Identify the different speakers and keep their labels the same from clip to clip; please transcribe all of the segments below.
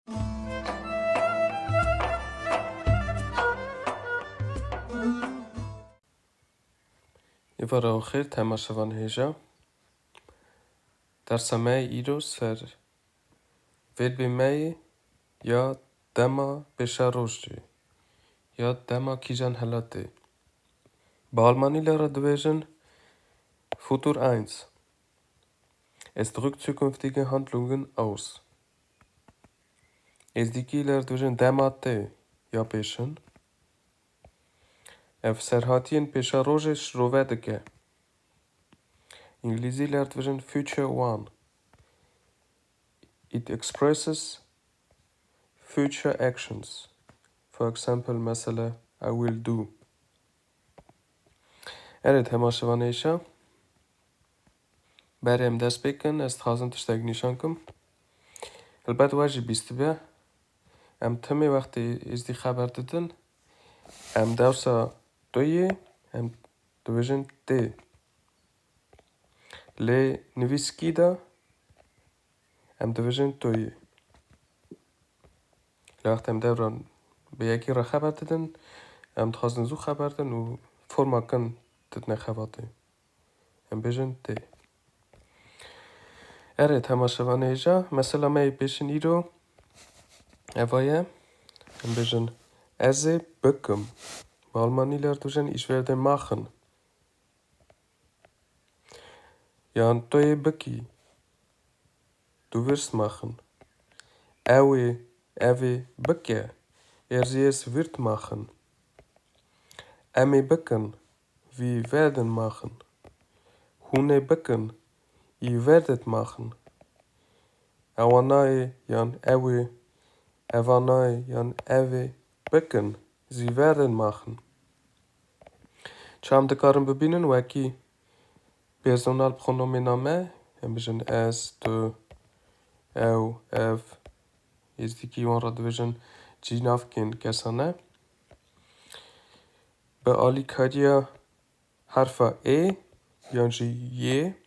Speaker 1: Եվ առողեր թեմաշվան հեժա դարսամայի իրոս էր վերբիմայի ya dema pêşer'oj ya dema kijan helate. Balmaniler dwesen Futur 1. Es drückt zukünftige Handlungen aus. Ezdikiler dwesen demate ya pêşen. Ev serhatien pêşer'oj shrovedeke. İngiliziler dwesen future 1. It expresses future actions. For example, mesela I will do. Evet, hemaşıvaneyşa. Berem ders bekən, est xazın tiştəq nişankım. Elbət vajib istibə. Em timi vaxtı izdi xəbər dedin. Em davsa doyi, em dövəcən de. Le niviski da, em dövəcən doyi. Laxt em devran bəyəki ra xəbər dedin. Em xazın zu xəbərdən u formakın dedinə xəvatı. Em bəcən de. Evet, hemaşıvaneyşa. Mesela mey peşin iro. Evaya. Em bəcən Ezdi büküm. Almaniler dwesen ich werde machen. Ja, doye büki. Du wirst machen. Ewe bükke. Sie es wird machen. Emi bücken. Wir werden machen. Hune bücken. Ihr werdet machen. Awanai jan ewe. Ewanai jan ewe bücken. Sie werden machen. Çam dekarım bebinin waki personal pronominame. Hem bejën es, de, ev, ev. Ezdiki onra dvejën cinavkin kesane. Be alikadia harfa yani ye.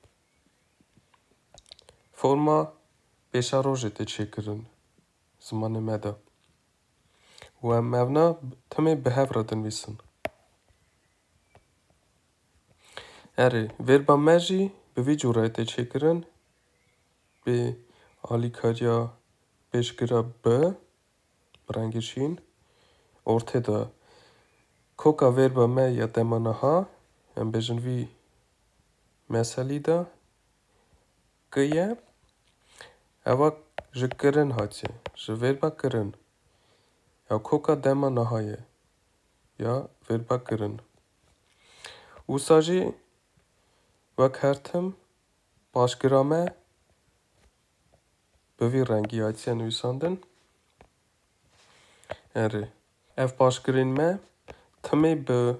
Speaker 1: Forma pêşer'oj te çekirin. Zamanı meda. Ve mevna temi behevradın visin. Eri, verba meji be vicura te çekirin. Be alikadia peşkira be. Brangişin. Ortada. Koka verba me ya demanaha. Em bejën vi meselida. Gıye. Eva ji kirin hatiye. Ji verba kirin. Ya koka dema nahaye. Ya verba kirin. Usaji vak hertim başkirame bevi rengi hatiye nüsandın. Eri. Ev başkirin me temi be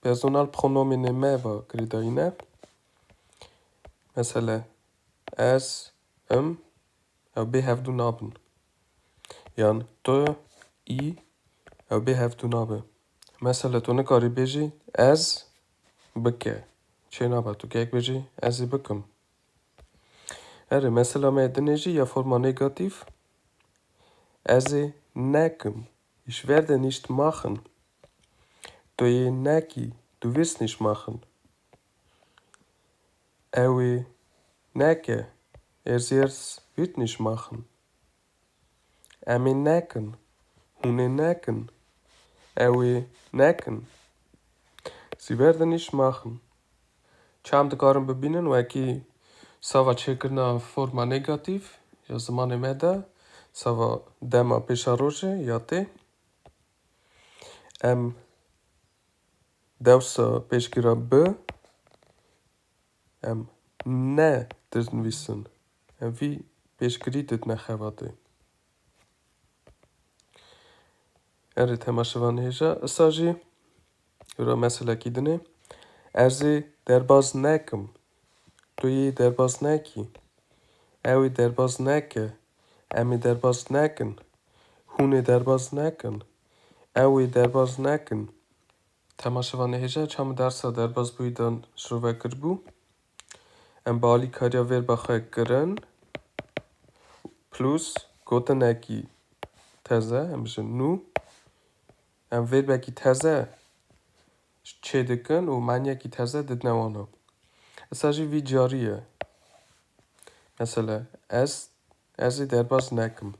Speaker 1: personal pronomine me va gridayine. Mesela es, ev be hevdu nabın. Yani to, i, ev be hevdu nabı. Mesela to ne kari beji ez bike. Çe naba tu kek beji ezi bikım. Eri mesela me dineci ya forma negatif. Ezi nekim. Ich werde nicht machen. Du je neki. Du wirst nicht machen. Ewi neke. Selbst wird nicht machen. Emi neken. Hune neken. Ewi neken. Sie werden nicht machen. Çam dikarım bebinin weki sava çekirna forma negatif. Ya zamanı meda. Sava dema pêşer'oj yate. Em devsa peşkira be. Em ne dedin wissen. Em vi peşkiri dedin xevatı. Evet, hemaşıvan heja. Isaji. Yura mesela kidine. Erzi derbaz nekim. Tuyi derbaz neki. Ewi derbaz neke. Emi derbaz nekin. Hune derbaz nekin. Ewi derbaz nekin. Temaşıvan heja. Çam dersa derbaz buydan şrove kirbu. Em bali karya ver baxay kirin. Plus گوتنکی تازه هم بشه نو هم ویربکی تازه چه دکن و معنیکی تازه دد نوانو اساجی وی جاریه مثلا ازی درباز نکم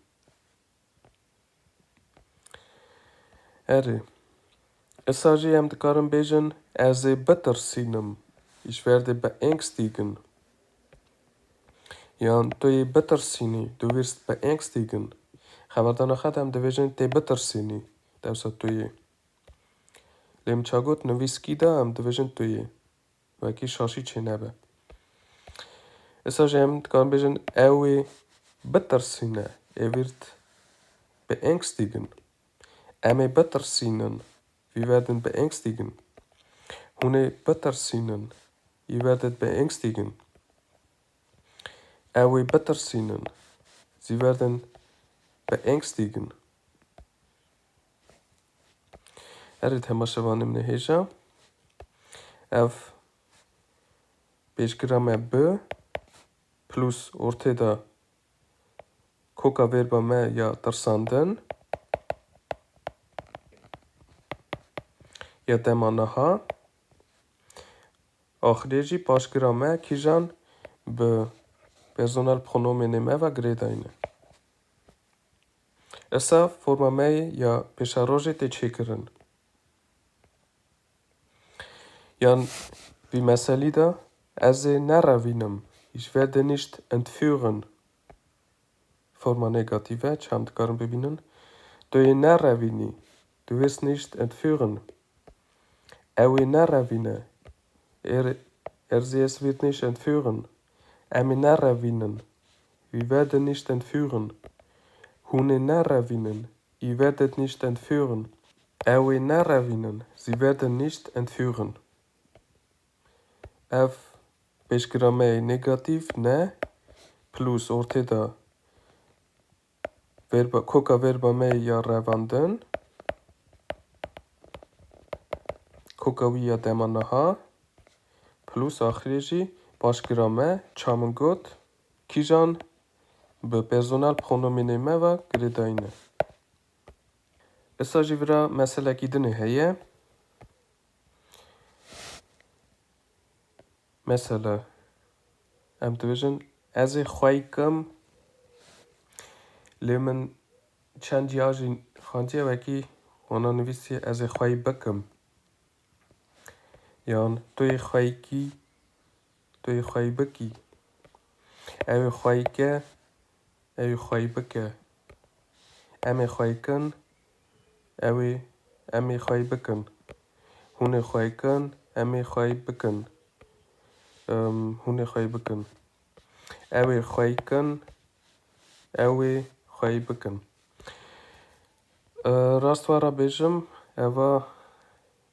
Speaker 1: اره اساجی هم دکارم بیجن ازی بترسینم ich werde beängstigen یان توی بترسینی du wirst beängstigen خبردان خودم دویژن تی بترسینی درسا توی لیم چاگوت نویسکی دا هم دویژن توی وکی شاشی چه نبه اساجی هم دکارم بیجن اوی بترسینه wird beängstigen Emme Buttersinnen, wir werden beängstigen. Hune Buttersinnen, ihr werdet beängstigen. Ewe Buttersinnen, sie werden beängstigen. Erit hemashavanim neheja. Ev beşgrame b plus ortada koka verba me ya tırsandın. Ya dema naha. Akhireci paşgrame kijan be personal pronomene me ve gredayne. Esa forma me ya pêşer'oj te çekirin. Jan wie meseli da eze neravinem. Ich werde nicht entführen. Forma negative çamt karın bebinin. Du neravini. Du wirst nicht entführen. Ewe neravine. Sie es wird nicht entführen. Emi neravinen. Wir werden nicht entführen. Hune neravinen. Ihr werdet nicht entführen. Ewe neravinen. Sie werden nicht entführen. Ev beşgrame negatif ne plus ortada verba koka verba me ya revandın koka ya dema naha plus akhireci beşgrame çamıngot kijan be personal pronomene me ve gredayne Esajı vira mesela gidini heye mesela em dibêjin ez ê xwe kim lê min çend ya jî xandiye wekî wana nivîsiye ez ê xwe bikim yan tu yê xwe kî tu yê xwe bikî ew ê xwe ke ew ê xwe bike em ê xwe kin em ê xwe bikin hûn ê xwe kin em ê xwe bikin hûn ê xwe bikin ew ê xwe kin ew ê xwe bikin rastwara bêjim eva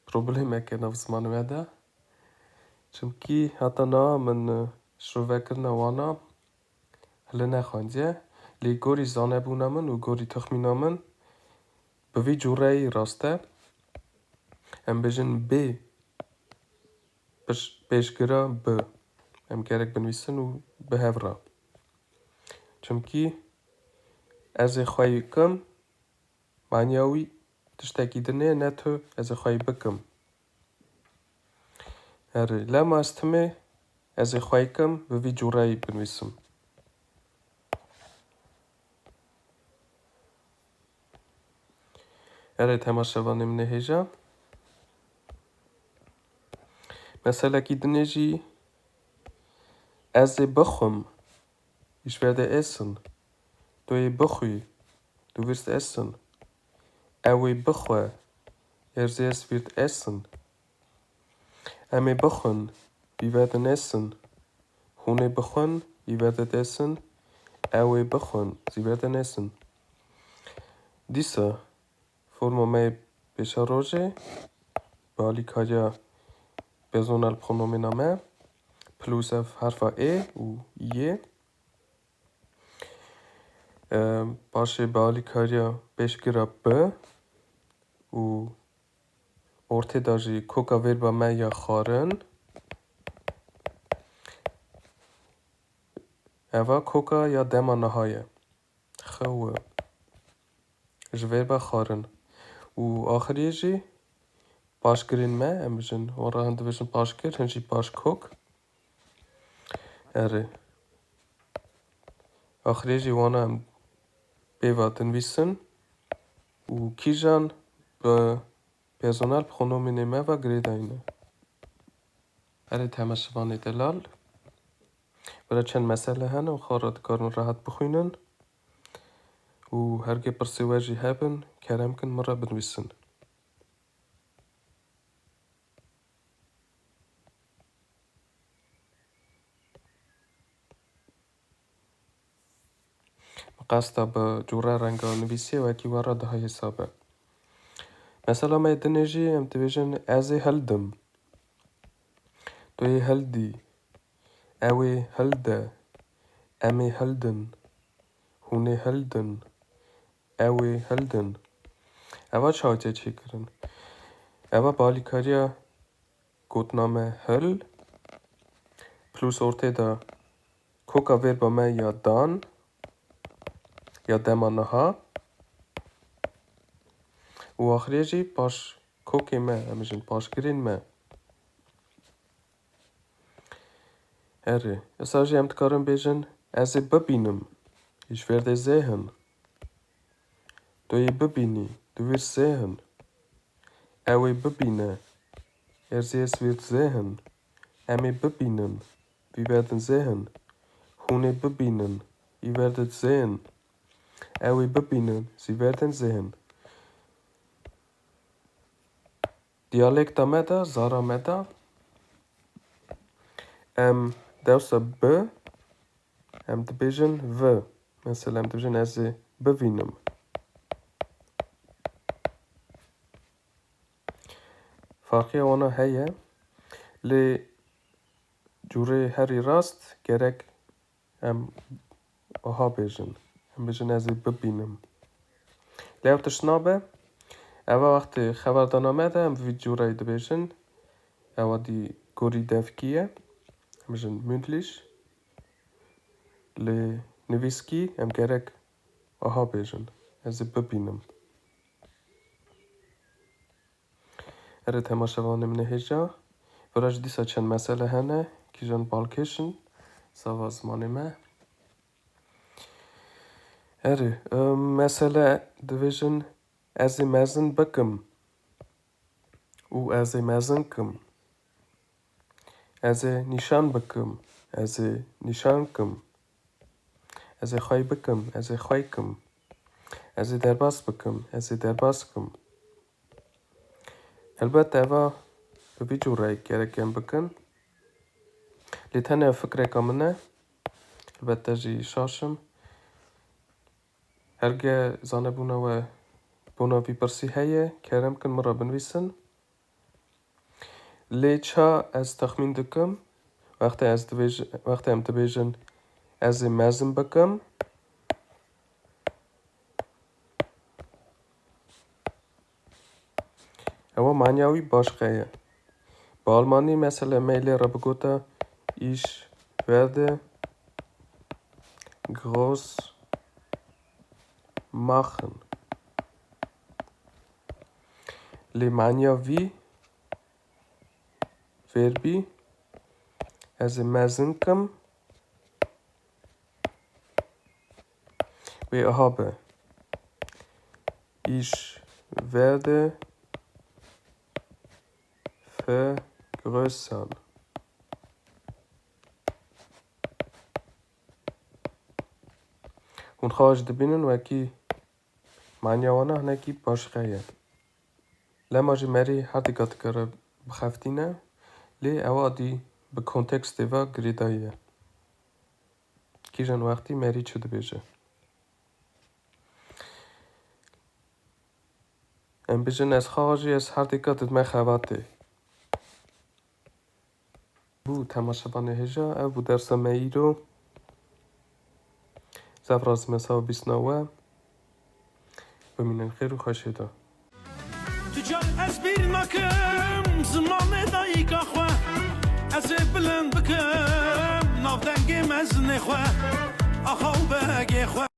Speaker 1: problemeke nav zimanê me de çimkî heta niha min şrovekirina wana hili nexandiye lê gorî zanebûna min û gorî texmîna min bi vî cûreyî rast e em bêjin bê pêşgira b em gerek binivîsin û bihevra çimkî ez ê xwe kim manya wî tiştekî dinê ne tu ez ê xwe bikim erê lema ez timê ez ê xwe kim bi vî cûreyî binivîsim erê temaşevanê min ê hêja meselekî dinê jî ez ê bixwim ich werde essen tu yê bixwî du wirst essen ew ê bixwe sie es wird essen em ê bixwin wir werden essen hûn ê bixwin ihr werdet essen ew ê bixwin sie werden essen dîsa forma me pêşer'ojê bi alîkariya personal pronomena me plus ev herfa ê û yê paşê bi alîkariya pêşgira b û ortêda jî koka verba me ya xwarin eva koka ya dema niha ye خوه جویربا خارن و آخریه جی پاشکرین ما ام بجن ورا هند بجن پاشکر هنجی پاشکوک اره آخریه جی وانا ام بیواتن ویسن و کیجان به پرسونال پرونومین ما و گریداینه اره تماشوانی دلال برای چند مسئله هنه و خارات کارن راحت بخوینن و هرگه پرسیواجی هبن کرم کن مرا بنویسن قصدا به جوره رنگا نویسی و اکی وارا ده های حسابه مثلا ما دنجی ام تبیجن ازی هلدم توی هلدی اوی هلده امی هلدن هونه هلدن اوی هلدن اوا چاوتیا چی کرن اوا بالیکاریا گوتنامه هل پلوس ارته دا کوکا ویر با ما یا دان یا دما نها و آخریه جی پاش کوکی ما امیجن پاش گرین ما اره اساجی هم تکارم بیجن ازی ببینم ایش ورده زهن دوی ببینی دو ویر زهن اوی ببینه ارزی اس ویر زهن امی ببینن وی werden زهن هونه ببینن ای werdet زهن اوی ببینن زی werden زهن دیالکتا مدا زارا مدا ام دوستا ب ام دبیجن و مثلا ام دبیجن ازی ببینم فرقی آنا هیه لی جوره هری راست گرک ام آها بیجن ام بیجن ازی ببینم لی او تشنابه اوا وقتی خبردان آمده ام وی جوره ده بیجن اوا دی گوری دفکیه ام بیجن mündlich لی نویسکی ام گرک آها بیجن ازی ببینم اره تماشوانم نهیجا براج دیسا چند مسئله هنه که جان بالکشن سوازمان ما اره مسئله دویجن ازی مزن بکم او ازی مزن کم ازی نشان بکم ازی نشان کم ازی خواهی بکم ازی خواهی کم ازی درباس بکم ازی درباس کم البته اوا به جوره گرکم بکن لیتنه فکر کامنه البته جی شاشم هرگه زانه بونا وی پرسی هیه کرم کن مرا بنویسن لی چا از تخمین دکم وقتی ام تبیجن از مزن بکم اما معنیاوی باشقه با آلمانی مثلا میلی را بگوتا ایش werde groß machen لی معنیاوی verbi از مزن کم و habe ich werde vergrößern اون خواهش دبینن و اکی معنیوانا هنکی باشقه لما جی مری هر دیگات کاره بخفتینه لی اوا دی به کنتکست دیوا گریداییه کی جان وقتی مری چو دبیجه ام بیجن از خواهجی از هر دیگات دمه خواته بو تماشبان هجا او بو درس مئی رو زفراز مساو بیسناوه بمینن خیر و خوشیده
Speaker 2: تو جان از بیر نکم زمان دایگا خواه از بلند بکم ناف دنگم از نخواه آخو بگه خواه